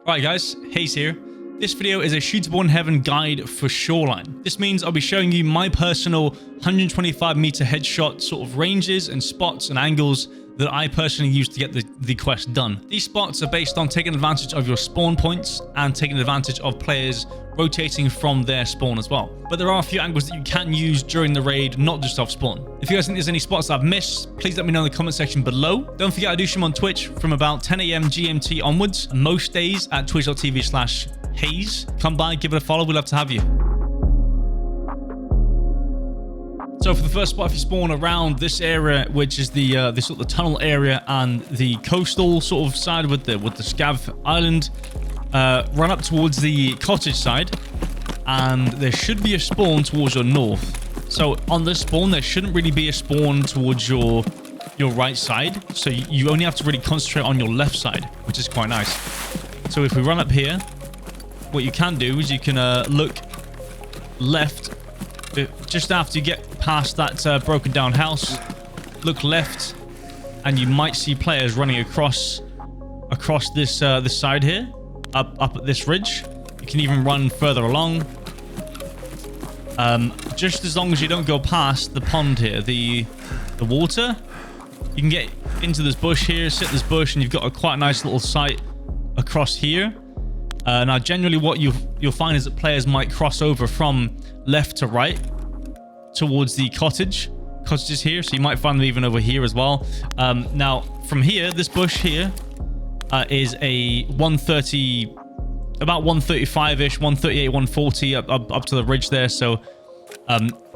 Alright guys, Hayes here. This video is a Shooter Born Heaven guide for Shoreline. This means I'll be showing you my personal 125 meter headshot sort of ranges and spots and angles that I personally use to get the quest done. These spots are based on taking advantage of your spawn points and taking advantage of players rotating from their spawn as well. But there are a few angles that you can use during the raid, not just off spawn. If you guys think there's any spots that I've missed, please let me know in the comment section below. Don't forget I do stream on Twitch from about 10 AM GMT onwards, most days at twitch.tv/Hayes. Come by, give it a follow, we'd love to have you. So for the first spot, if you spawn around this area, which is the this sort of the tunnel area and the coastal sort of side with the Scav Island, run up towards the cottage side, and there should be a spawn towards your north. So on this spawn, there shouldn't really be a spawn towards your right side. So you only have to really concentrate on your left side, which is quite nice. So if we run up here, what you can do is you can look left just after you get past that broken down house. Look left, and you might see players running across this this side here, up at this ridge. You can even run further along, just as long as you don't go past the pond here, the water. You can get into this bush here, sit in this bush, and you've got a quite nice little sight across here. Now generally what you'll find is that players might cross over from left to right towards the cottages here, so you might find them even over here as well. Now from here, this bush here is a 130, about 135-ish, 138, 140 up to the ridge there. So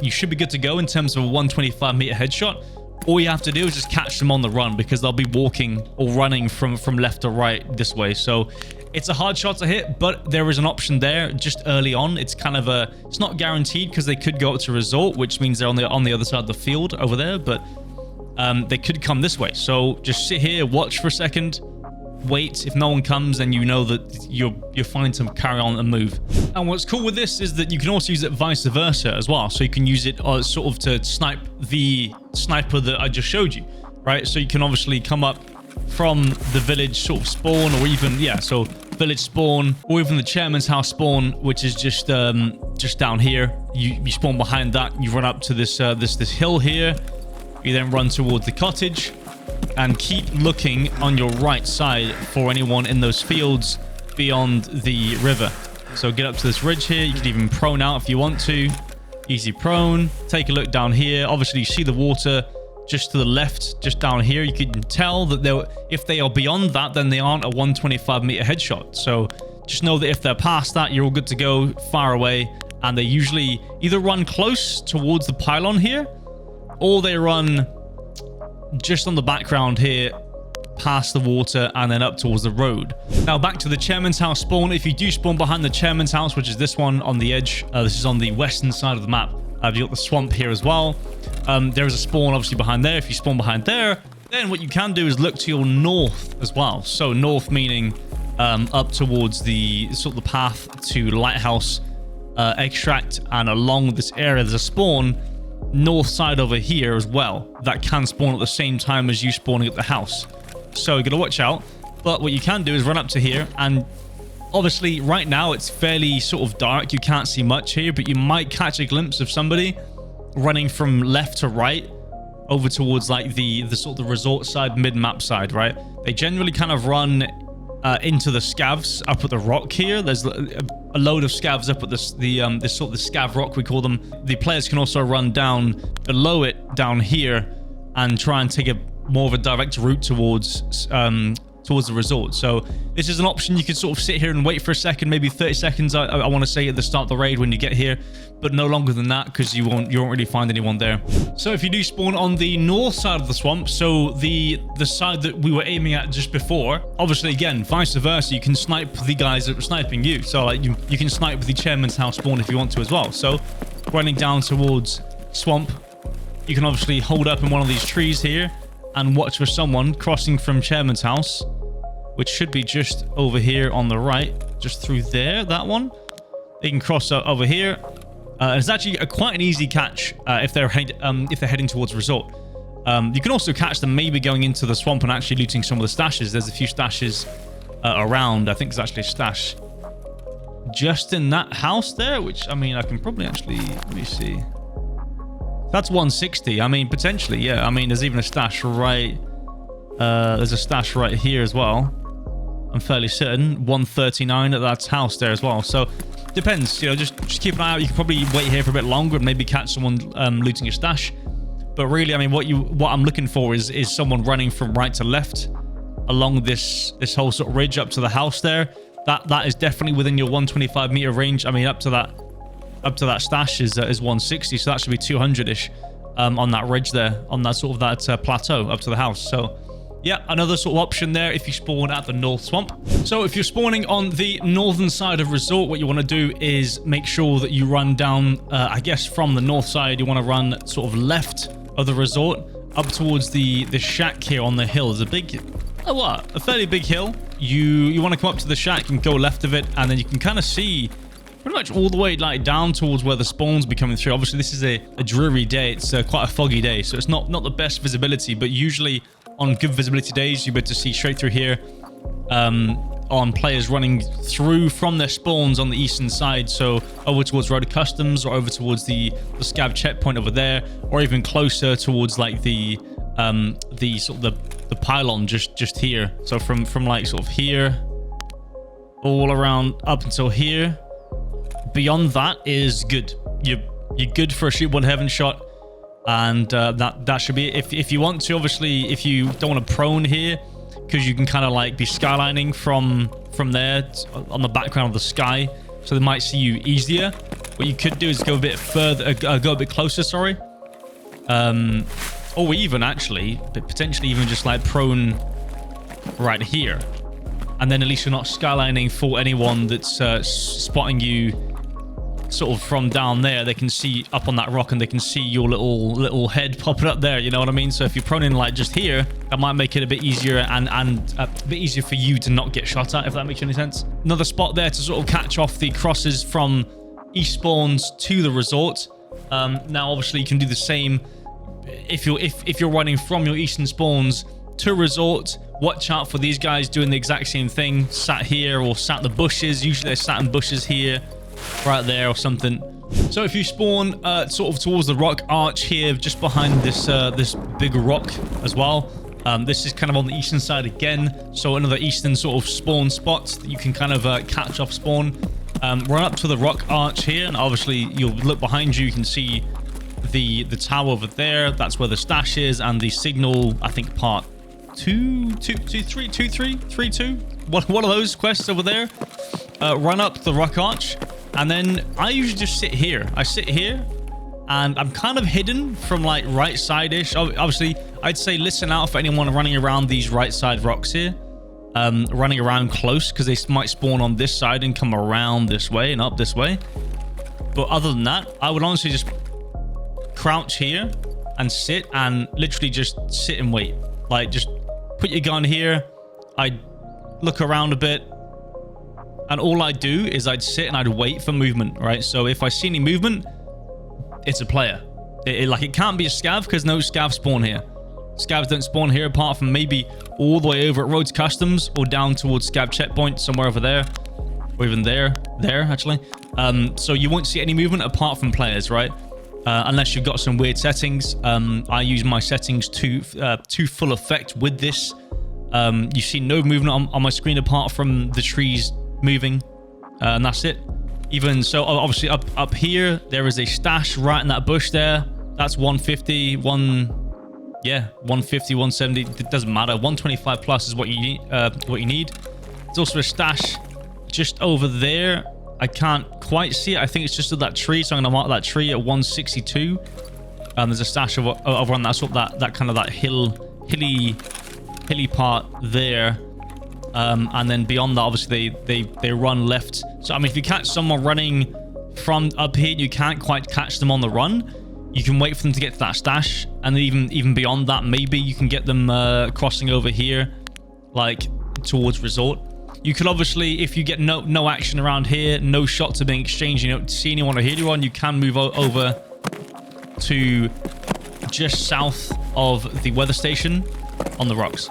you should be good to go in terms of a 125 meter headshot. All you have to do is just catch them on the run, because they'll be walking or running from left to right this way. So it's a hard shot to hit, but there is an option there just early on. It's kind of it's not guaranteed, because they could go up to resort, which means they're on the other side of the field over there, but they could come this way. So just sit here, watch for a second, wait. If no one comes, then you know that you're fine to carry on and move. And what's cool with this is that you can also use it vice versa as well. So you can use it sort of to snipe the sniper that I just showed you, right? So you can obviously come up from the village sort of spawn, or even so village spawn, or even the chairman's house spawn, which is just down here. You spawn behind that, you run up to this this hill here. You then run towards the cottage and keep looking on your right side for anyone in those fields beyond the river. So get up to this ridge here. You can even prone out if you want to. Easy prone. Take a look down here. Obviously you see the water just to the left, just down here. You can tell that if they are beyond that, then they aren't a 125 meter headshot. So just know that if they're past that, you're all good to go, far away. And they usually either run close towards the pylon here, or they run just on the background here, past the water, and then up towards the road. Now back to the chairman's house spawn. If you do spawn behind the chairman's house, which is this one on the edge, this is on the western side of the map. You've got the swamp here as well. There is a spawn obviously behind there. If you spawn behind there, then what you can do is look to your north as well. So north meaning up towards the sort of the path to Lighthouse extract, and along this area there's a spawn north side over here as well that can spawn at the same time as you spawning at the house. So you gotta watch out. But what you can do is run up to here, and obviously right now it's fairly sort of dark, you can't see much here, but you might catch a glimpse of somebody running from left to right over towards like the sort of the resort side, mid-map side, right? They generally kind of run into the scavs up at the rock here. There's a load of scavs up at this sort of the scav rock, we call them. The players can also run down below it, down here, and try and take a more of a direct route towards the resort. So this is an option. You can sort of sit here and wait for a second, maybe 30 seconds I want to say at the start of the raid when you get here, but no longer than that, because you won't really find anyone there. So if you do spawn on the north side of the swamp, so the side that we were aiming at just before, obviously again vice versa, you can snipe the guys that were sniping you. So like you can snipe the chairman's house spawn if you want to as well. So running down towards swamp, you can obviously hold up in one of these trees here and watch for someone crossing from chairman's house, which should be just over here on the right, just through there, that one. They can cross over here. It's actually quite an easy catch if they're heading towards resort. You can also catch them maybe going into the swamp and actually looting some of the stashes. There's a few stashes around. I think there's actually a stash just in that house there, which, I mean, I can probably actually, let me see. That's 160. I mean, potentially, yeah. I mean, there's even a stash right, there's a stash right here as well. I'm fairly certain. 139 at that house there as well. So, depends, you know, just keep an eye out. You can probably wait here for a bit longer and maybe catch someone looting your stash. But really, I mean, what I'm looking for is someone running from right to left along this whole sort of ridge up to the house there. That is definitely within your 125 meter range. I mean, up to that stash is 160, so that should be 200-ish on that ridge there, on that sort of that plateau up to the house. So yeah, another sort of option there if you spawn at the North Swamp. So if you're spawning on the northern side of Resort, what you want to do is make sure that you run down, I guess from the north side, you want to run sort of left of the Resort up towards the shack here on the hill. There's a big, a fairly big hill. You want to come up to the shack and go left of it, and then you can kind of see pretty much all the way like down towards where the spawns be coming through. Obviously, this is a dreary day. It's quite a foggy day, so it's not the best visibility, but usually on good visibility days, you'll be able to see straight through here on players running through from their spawns on the eastern side. So over towards Road of Customs, or over towards the scav checkpoint over there, or even closer towards like the sort of the pylon just here. So from like sort of here all around up until here. Beyond that is good. You're good for a shoot one heaven shot. And that should be it. If you want to, obviously, if you don't want to prone here, because you can kind of like be skylining from there on the background of the sky, so they might see you easier. What you could do is go a bit further, go a bit closer, sorry. Or even actually, but potentially even just like prone right here, and then at least you're not skylining for anyone that's spotting you sort of from down there. They can see up on that rock and they can see your little head popping up there, you know what I mean? So if you're prone in like just here, that might make it a bit easier and a bit easier for you to not get shot at, if that makes any sense. Another spot there to sort of catch off the crosses from east spawns to the Resort. Now obviously you can do the same if you're running from your eastern spawns to Resort. Watch out for these guys doing the exact same thing, sat here or sat in the bushes. Usually they're sat in bushes here, right there or something. So if you spawn sort of towards the rock arch here, just behind this this big rock as well, this is kind of on the eastern side again, so another eastern sort of spawn spot that you can kind of catch off spawn. Run up to the rock arch here, and obviously you'll look behind you, you can see the tower over there. That's where the stash is, and the signal, I think part 2, 2, 2, 3, 2, 3, 3, 2, one of those quests over there. Run up the rock arch, and then I usually just sit here. I sit here, and I'm kind of hidden from like right side-ish. Obviously, I'd say listen out for anyone running around these right side rocks here. Running around close, because they might spawn on this side and come around this way and up this way. But other than that, I would honestly just crouch here and sit, and literally just sit and wait. Like, just put your gun here. I'd look around a bit, and all I'd do is I'd sit and I'd wait for movement, right? So if I see any movement, it's a player. It can't be a scav, because no scav spawn here. Scavs don't spawn here apart from maybe all the way over at Roads Customs, or down towards scav checkpoint, somewhere over there, or even there actually. So you won't see any movement apart from players, right? Unless you've got some weird settings. I use my settings to full effect with this. You see no movement on my screen apart from the trees moving, and that's it. Even so, obviously up here there is a stash right in that bush there. That's 150, 150, 170. It doesn't matter. 125 plus is what you need. There's also a stash just over there. I can't quite see it. I think it's just at that tree, so I'm gonna mark that tree at 162. There's a stash over on that sort of that kind of that hilly part there. And then beyond that, obviously they run left. So I mean, if you catch someone running from up here, you can't quite catch them on the run. You can wait for them to get to that stash, and even beyond that, maybe you can get them crossing over here, like towards Resort. You could obviously, if you get no action around here, no shots are being exchanged, you don't see anyone or hear anyone, you can move over to just south of the weather station on the rocks.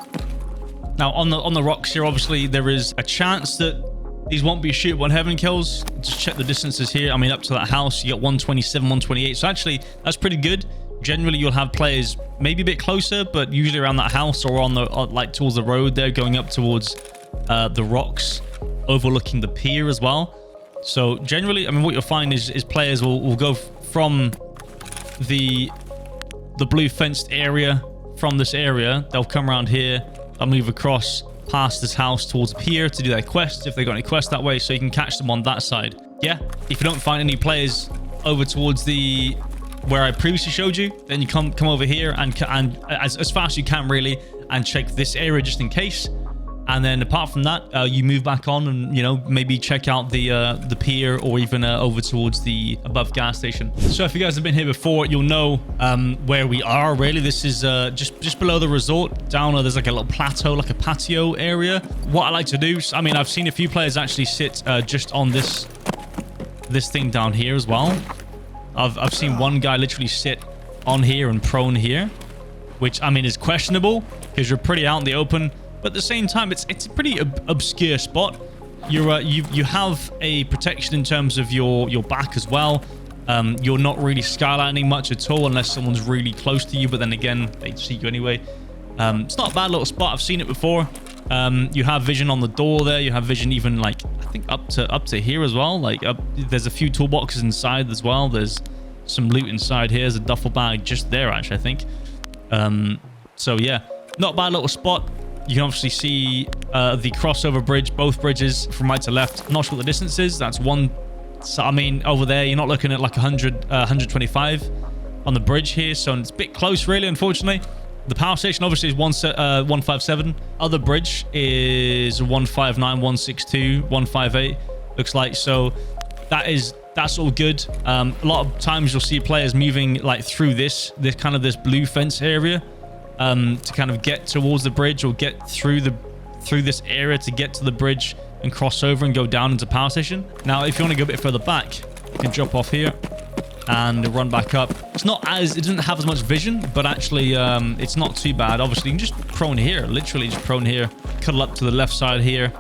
Now on the rocks here, obviously there is a chance that these won't be shoot 1 heaven kills. Just check the distances here. I mean, up to that house, you got 127, 128. So actually, that's pretty good. Generally, you'll have players maybe a bit closer, but usually around that house or on the like towards the road there, going up towards the rocks, overlooking the pier as well. So generally, I mean, what you'll find is players will go from the blue fenced area. From this area, they'll come around here. They'll move across past this house towards the pier to do their quests if they got any quests that way, so you can catch them on that side. Yeah, if you don't find any players over towards the where I previously showed you, then you come over here and as fast as you can really, and check this area just in case. And then apart from that, you move back on and, you know, maybe check out the pier or even over towards the above gas station. So if you guys have been here before, you'll know where we are really. This is just below the resort. Down there's like a little plateau, like a patio area. What I like to do, I mean, I've seen a few players actually sit just on this thing down here as well. I've seen one guy literally sit on here and prone here, which I mean is questionable because you're pretty out in the open. But at the same time, it's a pretty obscure spot. You have a protection in terms of your back as well. You're not really skylining much at all unless someone's really close to you. But then again, they see you anyway. It's not a bad little spot. I've seen it before. You have vision on the door there. You have vision even like I think up to here as well. Like there's a few toolboxes inside as well. There's some loot inside here. There's a duffel bag just there actually, I think. So yeah, not a bad little spot. You can obviously see the crossover bridge, both bridges from right to left. I'm not sure what the distance is. That's one. So, I mean, over there, you're not looking at like 125 on the bridge here. So it's a bit close, really, unfortunately. The power station obviously is 157. Other bridge is 159, 162, 158. Looks like. So that's all good. A lot of times you'll see players moving like through this blue fence area. To kind of get towards the bridge or get through this area to get to the bridge and cross over and go down into power station. Now, if you want to go a bit further back, you can drop off here and run back up. It doesn't have as much vision, but actually it's not too bad. Obviously, you can just prone here, literally just prone here, cuddle up to the left side here.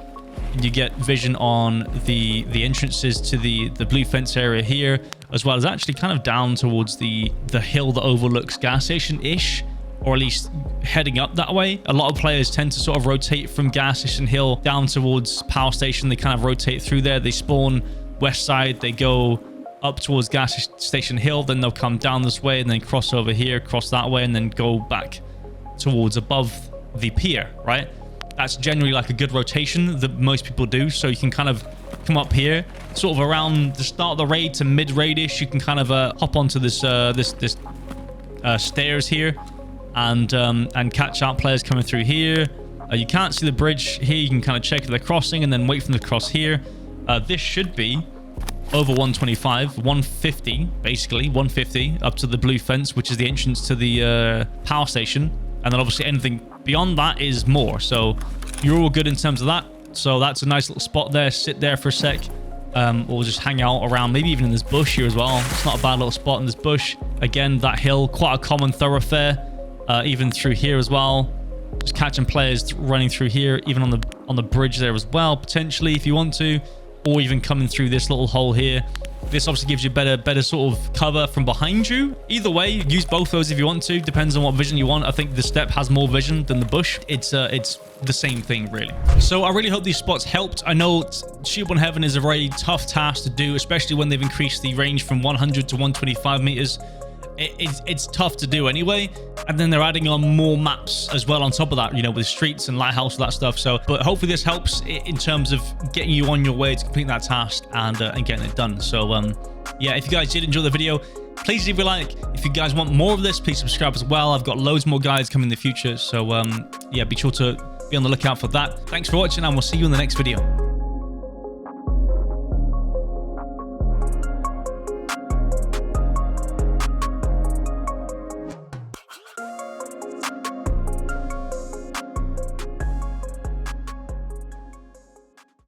And you get vision on the entrances to the blue fence area here, as well as actually kind of down towards the hill that overlooks gas station-ish. Or at least heading up that way. A lot of players tend to sort of rotate from gas station hill down towards power station. They kind of rotate through there. They spawn west side. They go up towards gas station hill. Then they'll come down this way and then cross over here, cross that way, and then go back towards above the pier, right? That's generally like a good rotation that most people do. So you can kind of come up here, sort of around the start of the raid to mid-raid-ish. You can kind of hop onto this stairs here. And catch out players coming through here. You can't see the bridge here. You can kind of check if they're crossing and then wait for them to cross here. This should be over 125, 150, basically 150 up to the blue fence, which is the entrance to the power station. And then obviously anything beyond that is more. So you're all good in terms of that. So that's a nice little spot there. Sit there for a sec. Or just hang out around, maybe even in this bush here as well. It's not a bad little spot in this bush. Again, that hill, quite a common thoroughfare. Even through here as well, just catching players running through here, even on the bridge there as well, potentially if you want to, or even coming through this little hole here. This obviously gives you better sort of cover from behind you. Either way, use both those if you want to. Depends on what vision you want. I think the step has more vision than the bush. It's the same thing really. So I really hope these spots helped. I know Shoot 1 Heaven is a very tough task to do, especially when they've increased the range from 100 to 125 meters. It's tough to do anyway, and then they're adding on more maps as well on top of that, you know, with streets and Lighthouse, all that stuff. So but hopefully this helps in terms of getting you on your way to complete that task and getting it done. So yeah, if you guys did enjoy the video, please leave a like. If you guys want more of this, please subscribe as well. I've got loads more guides coming in the future, so yeah, be sure to be on the lookout for that. Thanks for watching, and we'll see you in the next video.